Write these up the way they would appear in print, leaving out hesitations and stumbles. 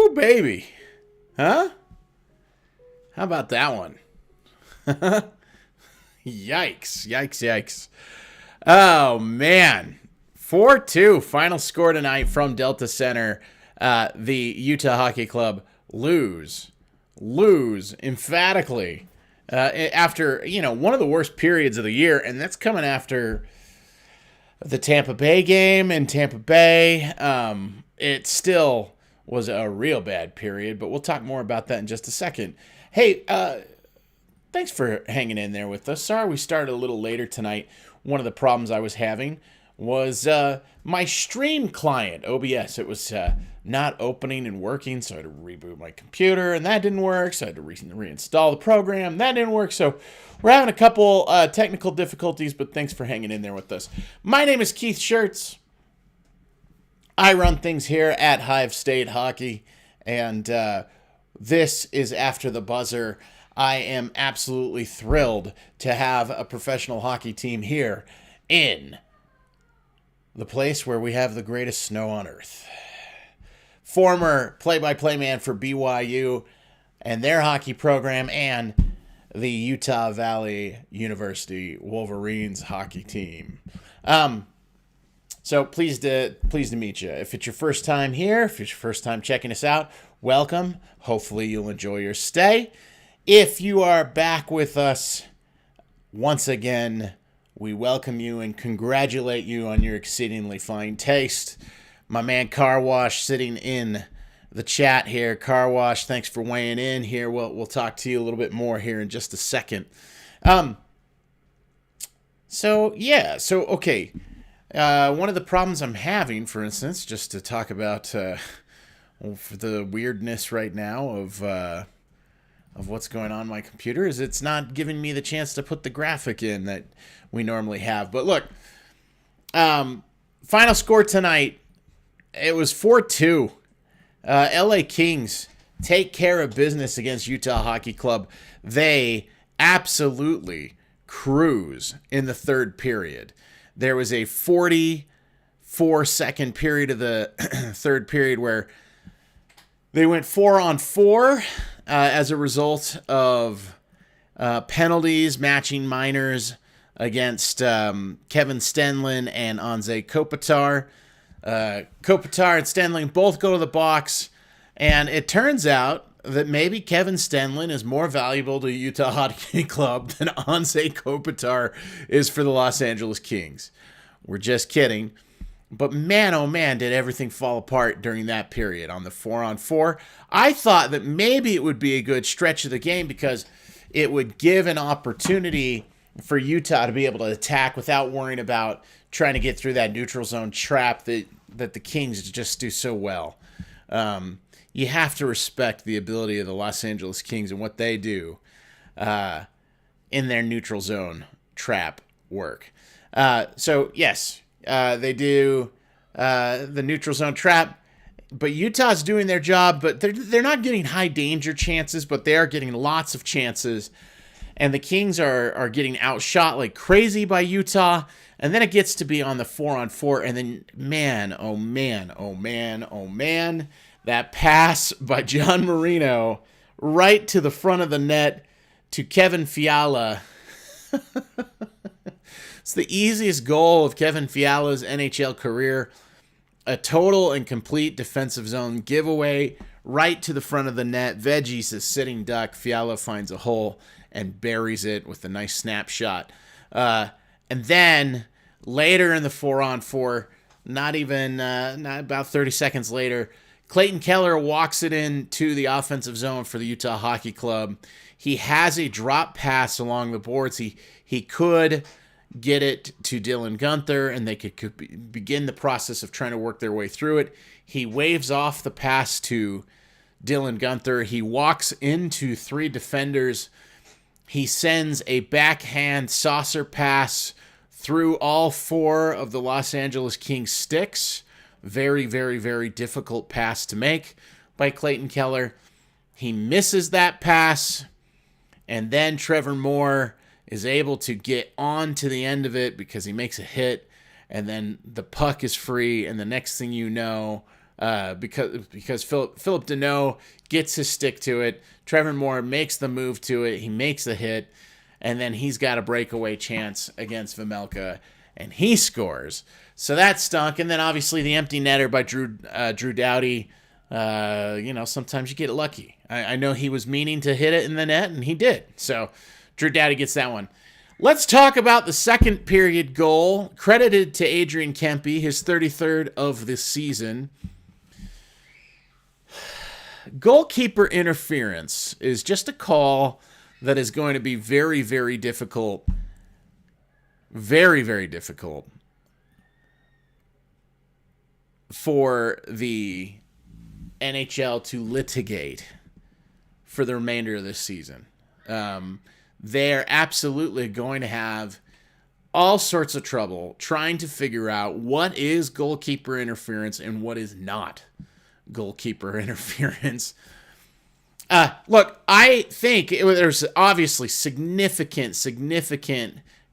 Ooh, baby. Huh? How about that one? Yikes. Yikes, yikes. Oh, man. 4-2 final score tonight from Delta Center. The Utah Hockey Club lose emphatically after, one of the worst periods of the year, and that's coming after the Tampa Bay game in Tampa Bay. It still was a real bad period, but we'll talk more about that in just a second. Hey, thanks for hanging in there with us. Sorry we started a little later tonight. One of the problems I was having was my stream client, OBS. It was not opening and working, so I had to reboot my computer, and that didn't work, so I had to reinstall the program. That didn't work, so we're having a couple technical difficulties, but thanks for hanging in there with us. My name is Keith Schertz. I run things here at Hive State Hockey, and this is After the Buzzer. I am absolutely thrilled to have a professional hockey team here in the place where we have the greatest snow on earth. Former play-by-play man for BYU and their hockey program, and the Utah Valley University Wolverines hockey team. So pleased to meet you. If it's your first time here, if it's your first time checking us out, welcome. Hopefully you'll enjoy your stay. If you are back with us once again, we welcome you and congratulate you on your exceedingly fine taste. My man Car Wash sitting in the chat here. Car Wash, thanks for weighing in here. We'll talk to you a little bit more here in just a second. Okay. One of the problems I'm having, for instance, just to talk about the weirdness right now of what's going on my computer, is it's not giving me the chance to put the graphic in that we normally have. But look, final score tonight, it was 4-2. LA Kings take care of business against Utah Hockey Club. They absolutely cruise in the third period. There was a 44-second period of the third period where they went 4-on-4 as a result of penalties, matching minors against Kevin Stenlin and Anze Kopitar. Kopitar and Stenlin both go to the box, and it turns out that maybe Kevin Stenlin is more valuable to Utah Hockey Club than Anze Kopitar is for the Los Angeles Kings. We're just kidding. But man, oh man, did everything fall apart during that period on the 4-on-4. I thought that maybe it would be a good stretch of the game because it would give an opportunity for Utah to be able to attack without worrying about trying to get through that neutral zone trap that the Kings just do so well. You have to respect the ability of the Los Angeles Kings and what they do in their neutral zone trap work. Yes, they do the neutral zone trap, but Utah's doing their job, but they're not getting high danger chances, but they are getting lots of chances. And the Kings are getting outshot like crazy by Utah. And then it gets to be on the 4-on-4. And then, man, oh man, oh man, oh man, that pass by John Marino right to the front of the net to Kevin Fiala. It's the easiest goal of Kevin Fiala's NHL career. A total and complete defensive zone giveaway right to the front of the net. Veggies is sitting duck. Fiala finds a hole and buries it with a nice snapshot. And then later in the 4-on-4, not about 30 seconds later, Clayton Keller walks it into the offensive zone for the Utah Hockey Club. He has a drop pass along the boards. He could get it to Dylan Guenther, and they could begin the process of trying to work their way through it. He waves off the pass to Dylan Guenther. He walks into three defenders. He sends a backhand saucer pass through all four of the Los Angeles Kings sticks. Very, very, very difficult pass to make by Clayton Keller. He misses that pass, and then Trevor Moore is able to get on to the end of it because he makes a hit, and then the puck is free, and the next thing you know, because Philip Deneau gets his stick to it. Trevor Moore makes the move to it. He makes the hit, and then he's got a breakaway chance against Vejmelka, and he scores. So that stunk. And then obviously the empty netter by Drew Doughty. Sometimes you get lucky. I know he was meaning to hit it in the net, and he did. So Drew Doughty gets that one. Let's talk about the second period goal, credited to Adrian Kempe, his 33rd of the season. Goalkeeper interference is just a call that is going to be very, very difficult. Very, very difficult for the NHL to litigate for the remainder of this season. They're absolutely going to have all sorts of trouble trying to figure out what is goalkeeper interference and what is not goalkeeper interference. Look, I think there's obviously significant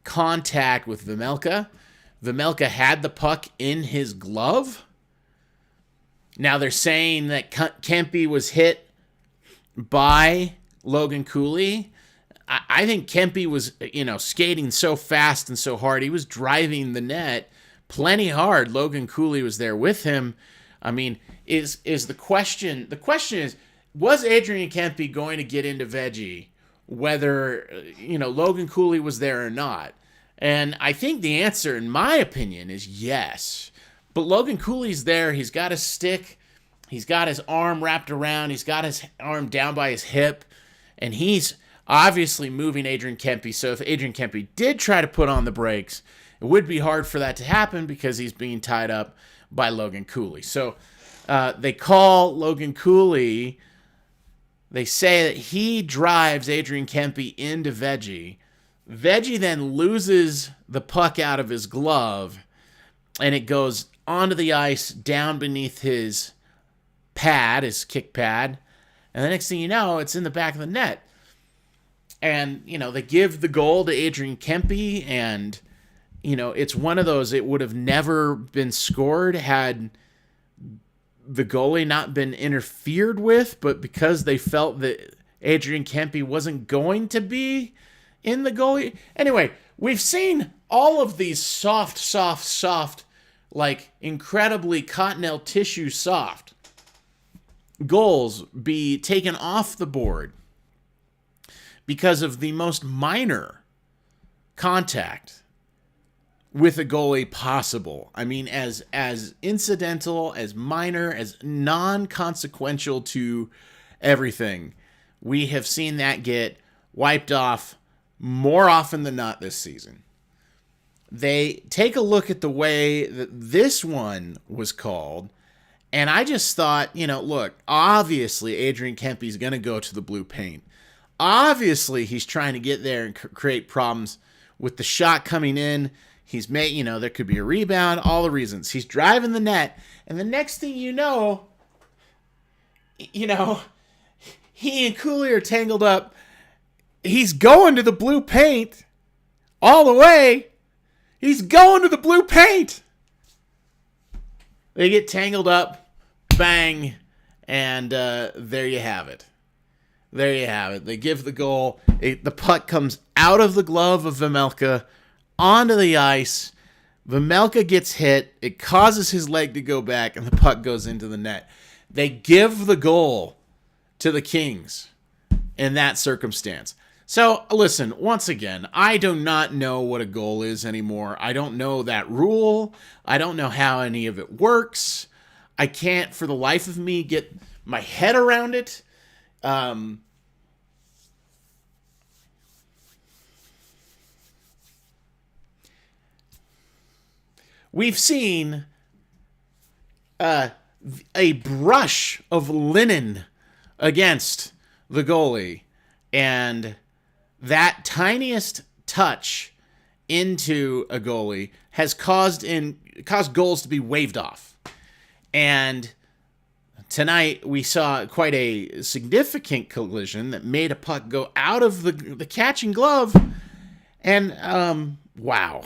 contact with Vejmelka. Vejmelka had the puck in his glove. Now they're saying that Kempe was hit by Logan Cooley. I think Kempe was, skating so fast and so hard. He was driving the net plenty hard. Logan Cooley was there with him. I mean, is the question is, was Adrian Kempe going to get into Veggie whether, Logan Cooley was there or not? And I think the answer, in my opinion, is yes. But Logan Cooley's there. He's got a stick. He's got his arm wrapped around. He's got his arm down by his hip. And he's obviously moving Adrian Kempe. So if Adrian Kempe did try to put on the brakes, it would be hard for that to happen because he's being tied up by Logan Cooley. So they call Logan Cooley. They say that he drives Adrian Kempe into Veggie. Veggie then loses the puck out of his glove, and it goes onto the ice down beneath his pad, his kick pad. And the next thing you know, it's in the back of the net. And, they give the goal to Adrian Kempe, and, it's one of those, it would have never been scored had the goalie not been interfered with, but because they felt that Adrian Kempe wasn't going to be in the goalie. Anyway, we've seen all of these soft, like incredibly cottonelle tissue soft goals be taken off the board because of the most minor contact with a goalie possible. I mean, as incidental, as minor, as non-consequential to everything. We have seen that get wiped off more often than not this season. They take a look at the way that this one was called, and I just thought, look, obviously Adrian Kempe's going to go to the blue paint. Obviously, he's trying to get there and create problems with the shot coming in. He's made, there could be a rebound, all the reasons. He's driving the net, and the next thing you know, he and Cooley are tangled up. He's going to the blue paint all the way. He's going to the blue paint. They get tangled up, bang, and there you have it. There you have it. They give the goal. The puck comes out of the glove of Vejmelka onto the ice. Vejmelka gets hit. It causes his leg to go back, and the puck goes into the net. They give the goal to the Kings in that circumstance. So, listen, once again, I do not know what a goal is anymore. I don't know that rule. I don't know how any of it works. I can't, for the life of me, get my head around it. We've seen a brush of linen against the goalie, and that tiniest touch into a goalie has caused goals to be waved off. And tonight we saw quite a significant collision that made a puck go out of the catching glove. And wow,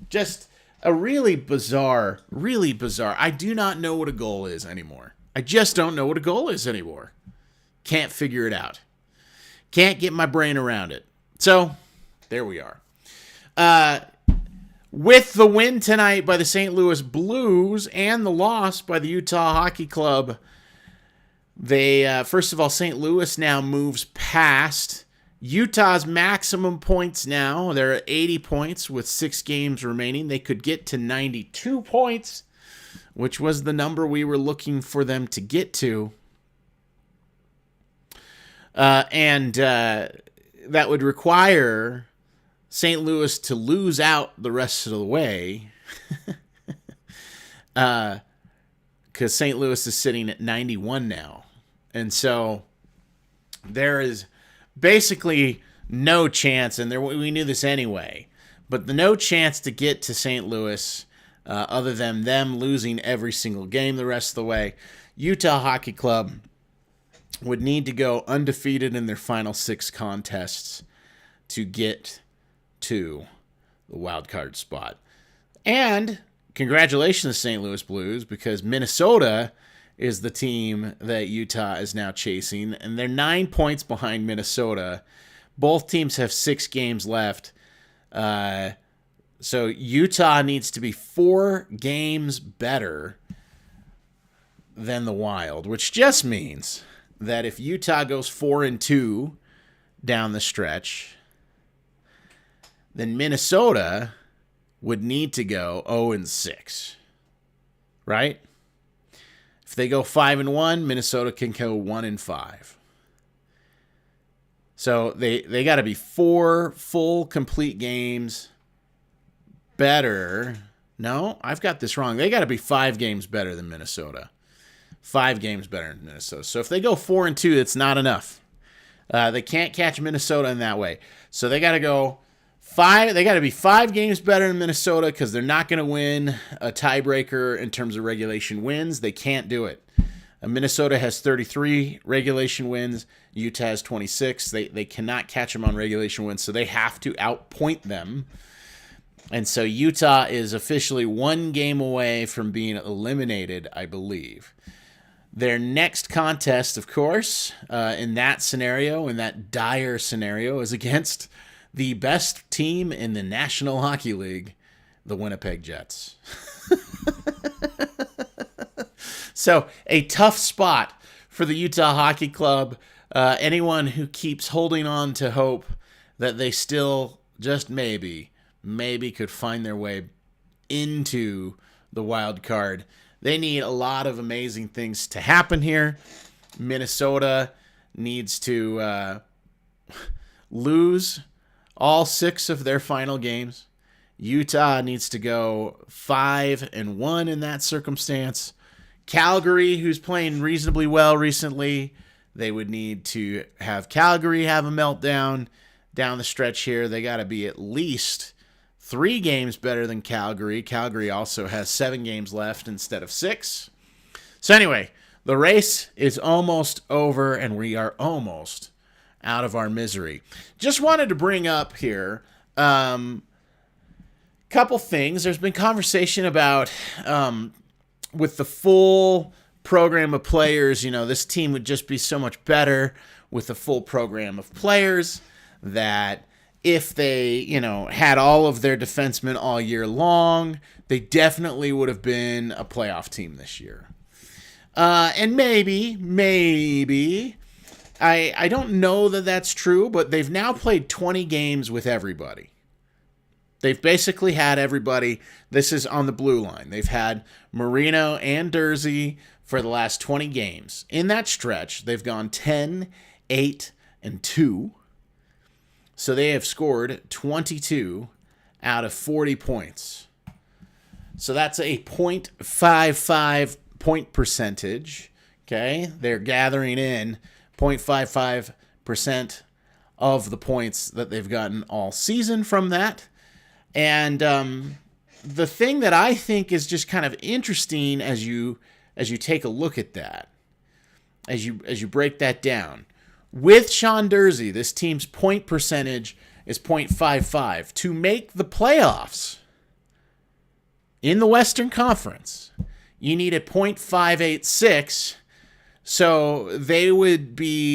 just a really bizarre. I do not know what a goal is anymore. I just don't know what a goal is anymore. Can't figure it out. Can't get my brain around it. So, there we are. With the win tonight by the St. Louis Blues and the loss by the Utah Hockey Club, they, first of all, St. Louis now moves past Utah's maximum points now. They're at 80 points with 6 games remaining. They could get to 92 points, which was the number we were looking for them to get to. And that would require St. Louis to lose out the rest of the way. Because St. Louis is sitting at 91 now. And so there is basically no chance, and we knew this anyway, but no chance to get to St. Louis other than them losing every single game the rest of the way. Utah Hockey Club would need to go undefeated in their final 6 contests to get to the wild card spot. And congratulations, St. Louis Blues, because Minnesota is the team that Utah is now chasing, and they're 9 points behind Minnesota. Both teams have 6 games left. So Utah needs to be 4 games better than the Wild, which just means that if Utah goes 4-2 down the stretch, then Minnesota would need to go 0-6, right? If they go 5-1, Minnesota can go 1-5. So they got to be 4 full complete games better. No, I've got this wrong. They got to be 5 games better than Minnesota. 5 games better than Minnesota. So if they go 4-2, it's not enough. They can't catch Minnesota in that way. So they got to go 5. They got to be 5 games better than Minnesota because they're not going to win a tiebreaker in terms of regulation wins. They can't do it. Minnesota has 33 regulation wins. Utah has 26. They cannot catch them on regulation wins, so they have to outpoint them. And so Utah is officially 1 game away from being eliminated, I believe. Their next contest, of course, in that scenario, in that dire scenario, is against the best team in the National Hockey League, the Winnipeg Jets. So, a tough spot for the Utah Hockey Club. Anyone who keeps holding on to hope that they still, just maybe could find their way into the wild card. They need a lot of amazing things to happen here. Minnesota needs to lose all 6 of their final games. Utah needs to go 5-1 in that circumstance. Calgary, who's playing reasonably well recently, they would need to have Calgary have a meltdown down the stretch here. They got to be at least 3 games better than Calgary. Calgary also has 7 games left instead of 6. So anyway, the race is almost over, and we are almost out of our misery. Just wanted to bring up here couple things. There's been conversation about with the full program of players, this team would just be so much better with a full program of players, that if they, had all of their defensemen all year long, they definitely would have been a playoff team this year. And maybe, I don't know that that's true, but they've now played 20 games with everybody. They've basically had everybody. This is on the blue line. They've had Marino and Durzi for the last 20 games. In that stretch, they've gone 10, 8, and 2. So they have scored 22 out of 40 points. So that's a .55 point percentage. Okay, they're gathering in 0.55% of the points that they've gotten all season from that. And the thing that I think is just kind of interesting as you take a look at that, as you break that down, with Sean Durzi, this team's point percentage is .55. To make the playoffs, In the Western Conference, you need a .586, so they would be